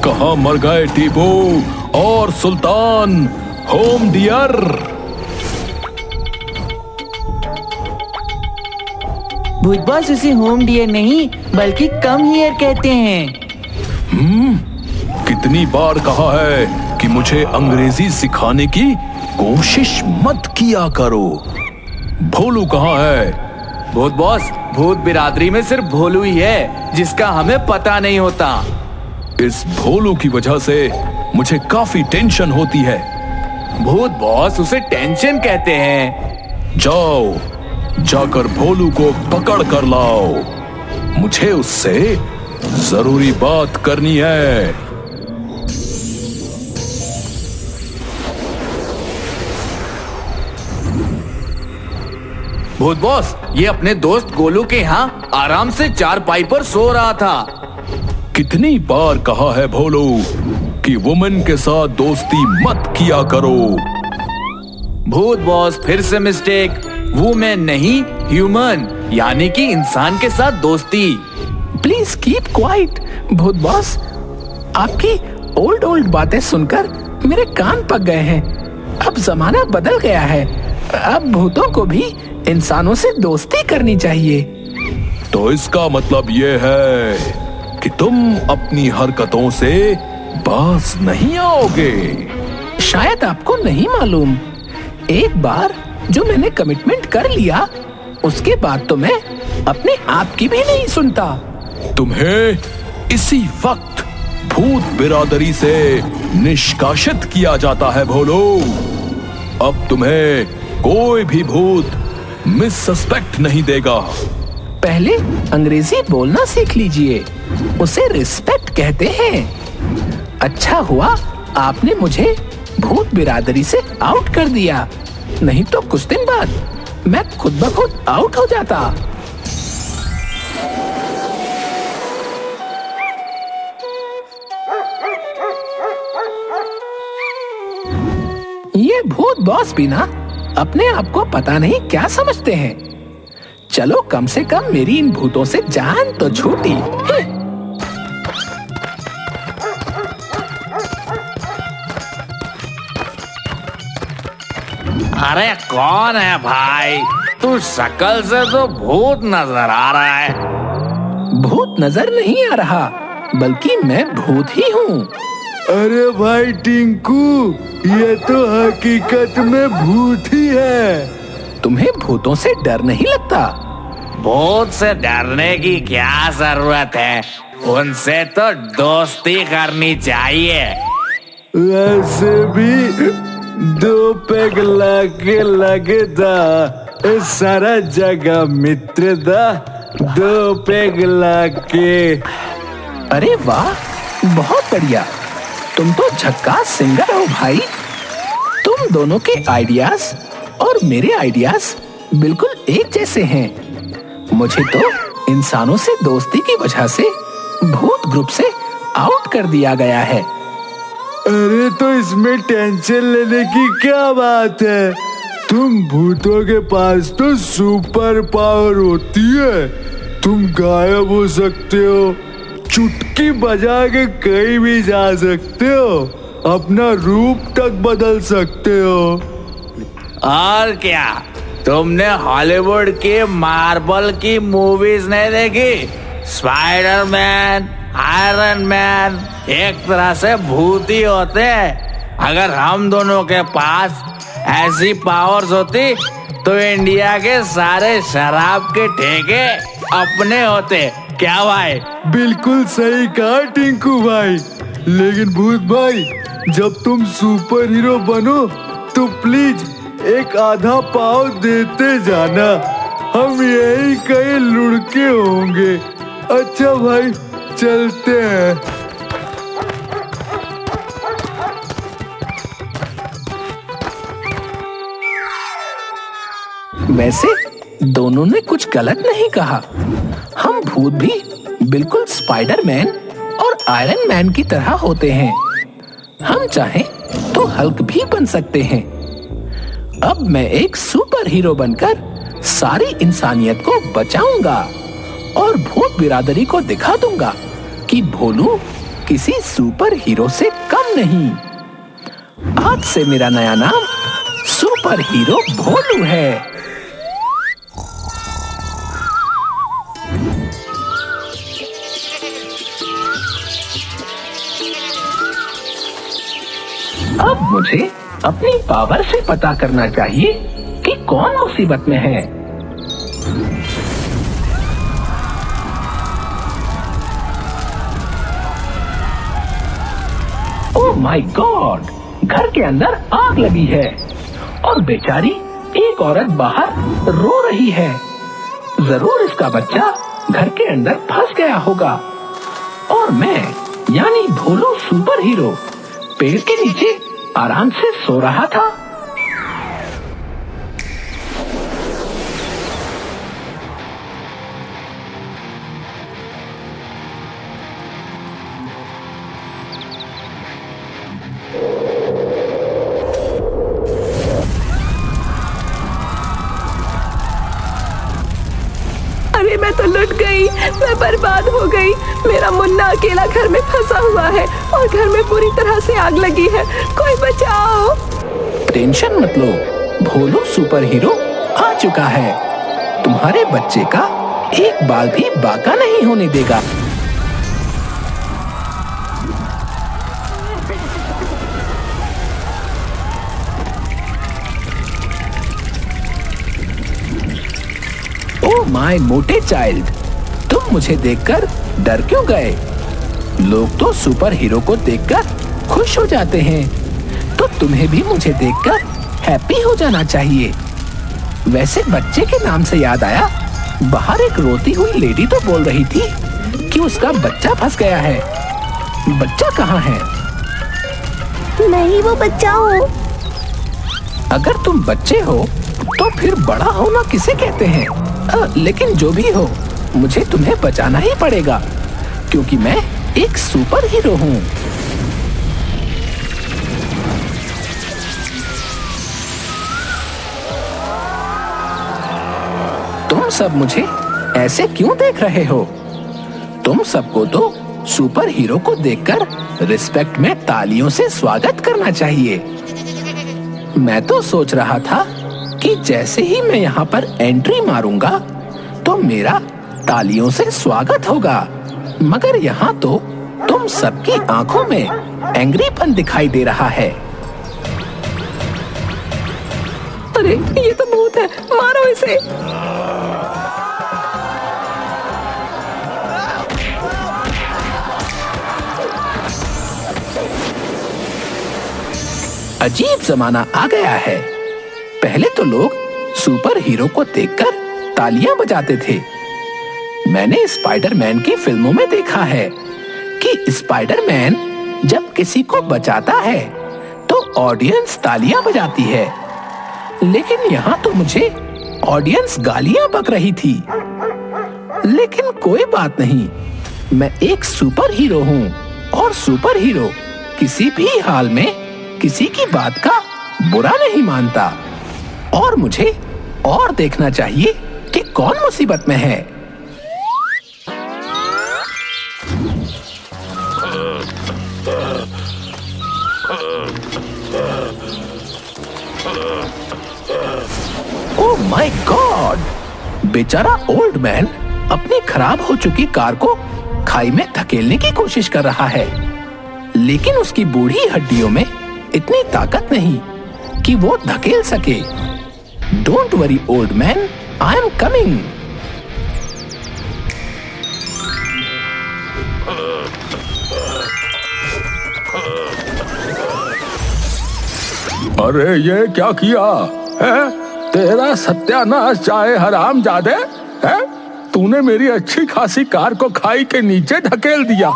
कहाँ मर गए टीपू और सुल्तान होम डियर? भूत बॉस उसे होम डियर नहीं बल्कि कम हियर कहते हैं। कितनी बार कहा है कि मुझे अंग्रेजी सिखाने की कोशिश मत किया करो। भोलू कहाँ है? भूत बॉस, भूत बिरादरी में सिर्फ भोलू ही है जिसका हमें पता नहीं होता। इस भोलू की वजह से मुझे काफी टेंशन होती है। भूत बॉस, उसे टेंशन कहते हैं। जाओ, जाकर भोलू को पकड़ कर लाओ। मुझे उससे जरूरी बात करनी है। भूत बॉस, ये अपने दोस्त गोलू के यहाँ आराम से चारपाई पर सो रहा था। कितनी बार कहा है भोलू कि वुमेन के साथ दोस्ती मत किया करो। भूत बॉस, फिर से मिस्टेक। वुमेन नहीं, ह्यूमन, यानी कि इंसान के साथ दोस्ती। Please keep quiet. भूत बॉस, आपकी ओल्ड बातें सुनकर मेरे कान पक गए हैं। अब जमाना बदल गया है। अब भूतों को भी इंसानों से दोस्ती करनी चाहिए। तो इसका मतलब ये है कि तुम अपनी हरकतों से बाज नहीं आओगे। शायद आपको नहीं मालूम, एक बार जो मैंने कमिटमेंट कर लिया उसके बाद तो मैं अपने आप की भी नहीं सुनता। तुम्हें इसी वक्त भूत बिरादरी से निष्कासित किया जाता है भोलू। अब तुम्हें कोई भी भूत मिस सस्पेक्ट नहीं देगा। पहले अंग्रेजी बोलना सीख लीजिए, उसे रिस्पेक्ट कहते हैं। अच्छा हुआ आपने मुझे भूत बिरादरी से आउट कर दिया, नहीं तो कुछ दिन बाद मैं खुद ब खुद आउट हो जाता। ये भूत बॉस भी ना अपने आप को पता नहीं क्या समझते हैं। चलो कम से कम मेरी इन भूतों से जान तो छूटी। अरे कौन है भाई? तू शक्ल से तो भूत नजर आ रहा है। भूत नजर नहीं आ रहा, बल्कि मैं भूत ही हूँ। अरे भाई टिंकू, ये तो हकीकत में भूत ही है। तुम्हें भूतों से डर नहीं लगता? भूत से डरने की क्या जरूरत है, उनसे तो दोस्ती करनी चाहिए। वैसे भी दो पैग लाके लगे था, सारा जगह मित्र दा, दो पैग लाके। अरे वाह, बहुत बढ़िया। तुम तो झक्कास सिंगर हो भाई। तुम दोनों के आइडियाज और मेरे आइडियाज बिल्कुल एक जैसे हैं। मुझे तो इंसानों से दोस्ती की वजह से भूत ग्रुप से आउट कर दिया गया है। अरे तो इसमें टेंशन लेने की क्या बात है? तुम भूतों के पास तो सुपर पावर होती है। तुम गायब हो सकते हो, चुटकी बजा के कहीं भी जा सकते हो, अपना रूप तक बदल सकते हो। और क्या, तुमने हॉलीवुड की मार्वल की मूवीज नहीं देखी? स्पाइडरमैन, आयरन मैन एक तरह से भूत ही होते हैं। अगर हम दोनों के पास ऐसी पावर्स होती तो इंडिया के सारे शराब के ठेके अपने होते। क्या भाई? बिल्कुल सही कहा टिंकू भाई। लेकिन भूत भाई, जब तुम सुपर हीरो बनो तो प्लीज एक आधा पाव देते जाना। हम यही कहीं लुढ़के होंगे। अच्छा भाई, चलते हैं। वैसे दोनों ने कुछ गलत नहीं कहा। हम भूत भी बिल्कुल स्पाइडरमैन और आयरन मैन की तरह होते हैं। हम चाहें तो हल्क भी बन सकते हैं। अब मैं एक सुपर हीरो बनकर सारी इंसानियत को बचाऊंगा और भूत बिरादरी को दिखा दूंगा कि भोलू किसी सुपर हीरो से कम नहीं। आज से मेरा नया नाम सुपर हीरो भोलू है। अब मुझे अपनी पावर से पता करना चाहिए कि कौन मुसीबत में है। ओह माय गॉड, घर के अंदर आग लगी है और बेचारी एक औरत बाहर रो रही है। जरूर इसका बच्चा घर के अंदर फंस गया होगा और मैं यानी भोलू सुपर हीरो पेड़ के नीचे आराम से सो रहा था। अरे मैं तो लुट गई, मैं बर्बाद हो गई। मेरा मुन्ना अकेला घर में फंसा हुआ है और घर में पूरी तरह से आग लगी है। कोई बचाओ। टेंशन मत लो, भोलू सुपर हीरो आ चुका है। तुम्हारे बच्चे का एक बाल भी बाका नहीं होने देगा। ओह माय मोटे चाइल्ड, तुम मुझे देखकर डर क्यों गए? लोग तो सुपर हीरो को देखकर खुश हो जाते हैं, तो तुम्हें भी मुझे देखकर हैप्पी हो जाना चाहिए। वैसे बच्चे के नाम से याद आया, बाहर एक रोती हुई लेडी तो बोल रही थी कि उसका बच्चा फंस गया है। बच्चा कहाँ है? मैं ही वो बच्चा हूँ। अगर तुम बच्चे हो तो फिर बड़ा होना किसे कहते हैं? लेकिन जो भी हो, मुझे तुम्हें बचाना ही पड़ेगा क्योंकि मैं एक सुपर हीरो हूँ। तुम सब मुझे ऐसे क्यों देख रहे हो? तुम सबको तो सुपर हीरो को देखकर रिस्पेक्ट में तालियों से स्वागत करना चाहिए। मैं तो सोच रहा था कि जैसे ही मैं यहाँ पर एंट्री मारूंगा तो मेरा तालियों से स्वागत होगा, मगर यहाँ तो तुम सबकी आंखों में एंग्रीपन दिखाई दे रहा है। अरे ये तो भूत है, मारो इसे। अजीब जमाना आ गया है। पहले तो लोग सुपर हीरो को देखकर तालियां बजाते थे। मैंने स्पाइडरमैन की फिल्मों में देखा है कि स्पाइडरमैन जब किसी को बचाता है तो ऑडियंस तालियां बजाती है, लेकिन यहाँ तो मुझे ऑडियंस गालियां बक रही थी। लेकिन कोई बात नहीं, मैं एक सुपर हीरो हूँ और सुपर हीरो किसी भी हाल में किसी की बात का बुरा नहीं मानता। और मुझे और देखना चाहिए कि कौन मुसीबत में है। ओह माय गॉड, बेचारा ओल्ड मैन अपनी खराब हो चुकी कार को खाई में धकेलने की कोशिश कर रहा है, लेकिन उसकी बूढ़ी हड्डियों में इतनी ताकत नहीं कि वो धकेल सके। Don't worry old man, I am coming. अरे ये क्या किया है? तेरा सत्यानाश चाहे हरामजादे है। तूने मेरी अच्छी खासी कार को खाई के नीचे धकेल दिया।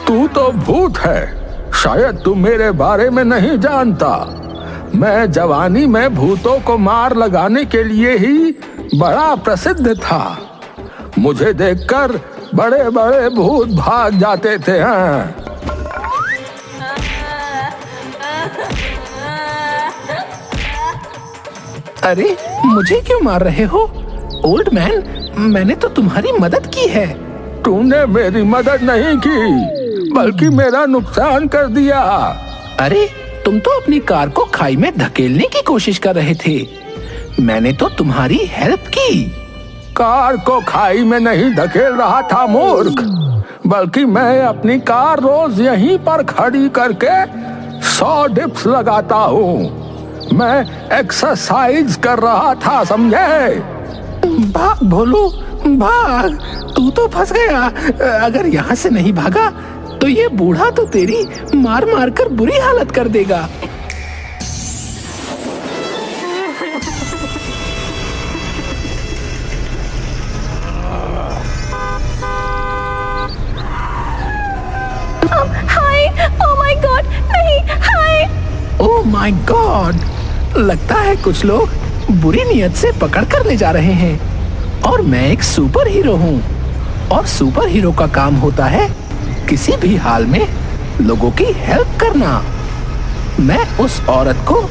तू तो भूत है, शायद तू मेरे बारे में नहीं जानता। मैं जवानी में भूतों को मार लगाने के लिए ही बड़ा प्रसिद्ध था। मुझे देखकर बड़े बड़े भूत भाग जाते थे। अरे मुझे क्यों मार रहे हो? ओल्ड मैन, मैंने तो तुम्हारी मदद की है। तूने मेरी मदद नहीं की, बल्कि मेरा नुकसान कर दिया। अरे तुम तो अपनी कार को खाई में धकेलने की कोशिश कर रहे थे। मैंने तो तुम्हारी हेल्प की। कार को खाई में नहीं धकेल रहा था मूर्ख, बल्कि मैं अपनी कार रोज यहीं पर खड़ी करके 100 डिप्स लगाता हूँ। मैं एक्सरसाइज कर रहा था, समझे? भाग भोलू भाग, तू तो फंस गया। अगर यहाँ से नहीं भागा तो ये बूढ़ा तो तेरी मार मार कर बुरी हालत कर देगा। हाय, ओह माय गॉड, नहीं, हाय। ओह माय गॉड, लगता है कुछ लोग बुरी नियत से पकड़ कर ले जा रहे हैं। और मैं एक सुपर हीरो हूँ, और सुपर हीरो का काम होता है किसी भी हाल में लोगों की हेल्प करना। मैं उस औरत को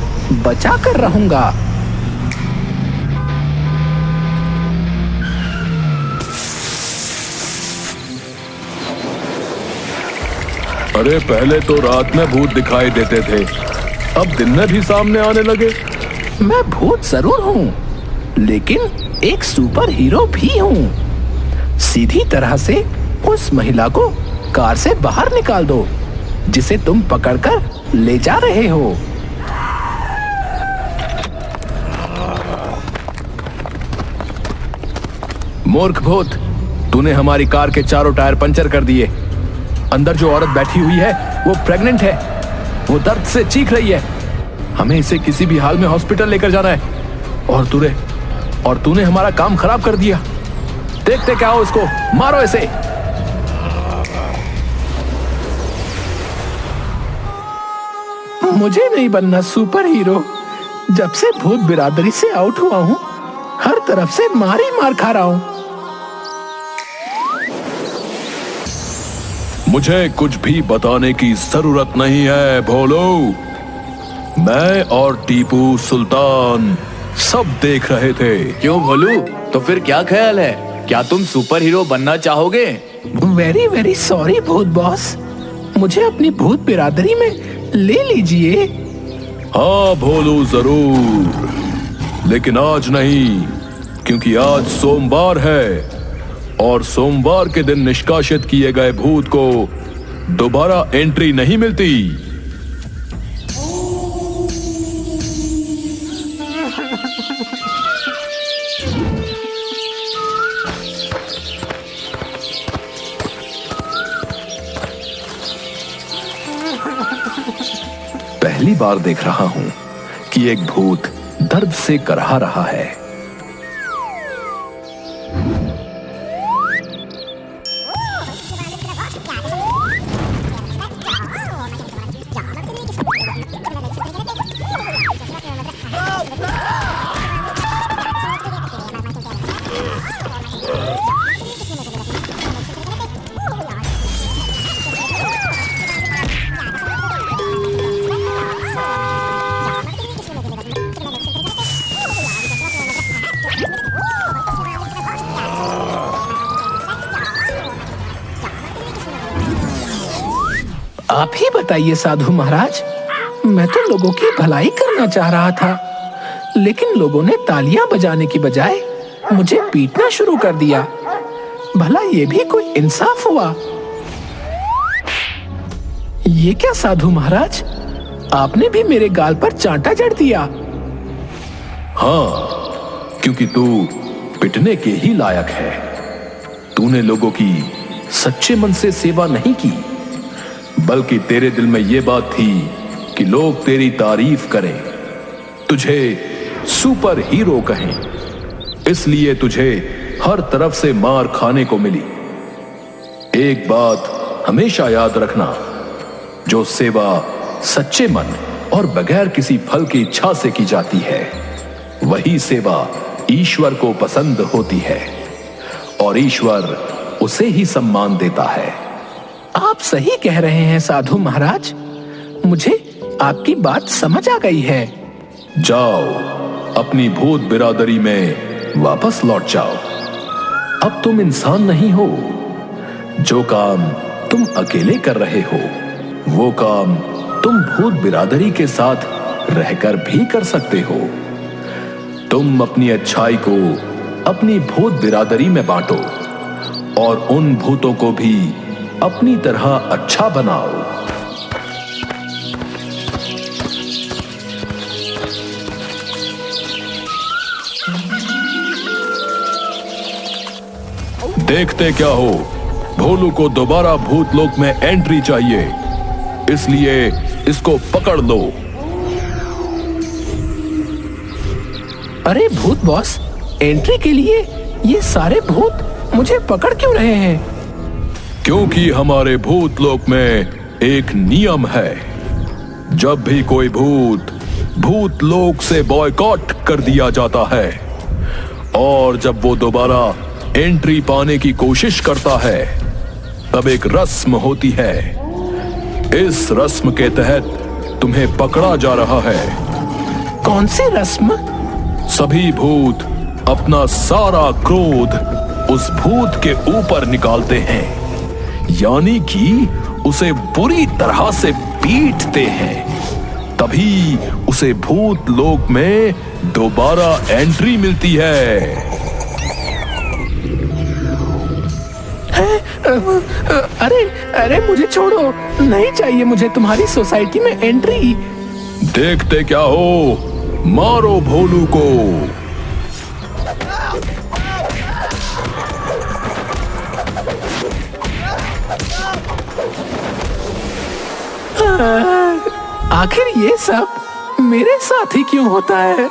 बचा कर रहूंगा। अरे पहले तो रात में भूत दिखाई देते थे, अब दिन में भी सामने आने लगे। मैं भूत जरूर हूँ, लेकिन एक सुपर हीरो भी हूँ। सीधी तरह से उस महिला को कार से बाहर निकाल दो, जिसे तुम पकड़कर ले जा रहे हो। मूर्ख भूत, तूने हमारी कार के चारों टायर पंचर कर दिए। अंदर जो औरत बैठी हुई है वो प्रेग्नेंट है, वो दर्द से चीख रही है। हमें इसे किसी भी हाल में हॉस्पिटल लेकर जाना है, और तूने हमारा काम खराब कर दिया। देखते क्या हो, इसको मारो इसे। मुझे नहीं बनना सुपर हीरो। जब से भूत बिरादरी से आउट हुआ हूँ, हर तरफ से मार ही मार खा रहा हूँ। मुझे कुछ भी बताने की जरूरत नहीं है भोलो। मैं और टीपू सुल्तान सब देख रहे थे। क्यों भोलू, तो फिर क्या ख्याल है? क्या तुम सुपर हीरो बनना चाहोगे? वेरी वेरी सॉरी भूत बॉस, मुझे अपनी भूत बिरादरी में ले लीजिए। हाँ भोलू, जरूर, लेकिन आज नहीं, क्योंकि आज सोमवार है, और सोमवार के दिन निष्कासित किए गए भूत को दोबारा एंट्री नहीं मिलती। पहली बार देख रहा हूं कि एक भूत दर्द से कराह रहा है। आप ही बताइए साधु महाराज, मैं तो लोगों की भलाई करना चाह रहा था, लेकिन लोगों ने तालियां बजाने की बजाय मुझे पीटना शुरू कर दिया। भला ये भी कोई इंसाफ हुआ? ये क्या साधु महाराज, आपने भी मेरे गाल पर चांटा जड़ दिया। हाँ, क्योंकि तू पिटने के ही लायक है। तूने लोगों की सच्चे मन से सेवा नहीं की, बल्कि तेरे दिल में यह बात थी कि लोग तेरी तारीफ करें, तुझे सुपर हीरो कहें। इसलिए तुझे हर तरफ से मार खाने को मिली। एक बात हमेशा याद रखना, जो सेवा सच्चे मन और बगैर किसी फल की इच्छा से की जाती है, वही सेवा ईश्वर को पसंद होती है, और ईश्वर उसे ही सम्मान देता है। आप सही कह रहे हैं साधु महाराज, मुझे आपकी बात समझ आ गई है। जाओ अपनी भूत बिरादरी में वापस लौट जाओ। अब तुम इंसान नहीं हो। जो काम तुम अकेले कर रहे हो वो काम तुम भूत बिरादरी के साथ रहकर भी कर सकते हो। तुम अपनी अच्छाई को अपनी भूत बिरादरी में बांटो और उन भूतों को भी अपनी तरह अच्छा बनाओ। देखते क्या हो, भोलू को दोबारा भूत लोक में एंट्री चाहिए, इसलिए इसको पकड़ लो। अरे भूत बॉस, एंट्री के लिए ये सारे भूत मुझे पकड़ क्यों रहे हैं? क्योंकि हमारे भूत लोक में एक नियम है। जब भी कोई भूत लोक से बॉयकॉट कर दिया जाता है और जब वो दोबारा एंट्री पाने की कोशिश करता है तब एक रस्म होती है। इस रस्म के तहत तुम्हें पकड़ा जा रहा है। कौन सी रस्म? सभी भूत अपना सारा क्रोध उस भूत के ऊपर निकालते हैं, यानी कि उसे बुरी तरह से पीटते हैं। तभी उसे भूत लोक में दोबारा एंट्री मिलती है। अरे मुझे छोड़ो, नहीं चाहिए मुझे तुम्हारी सोसाइटी में एंट्री। देखते क्या हो, मारो भोलू को। आखिर ये सब मेरे साथ ही क्यों होता है?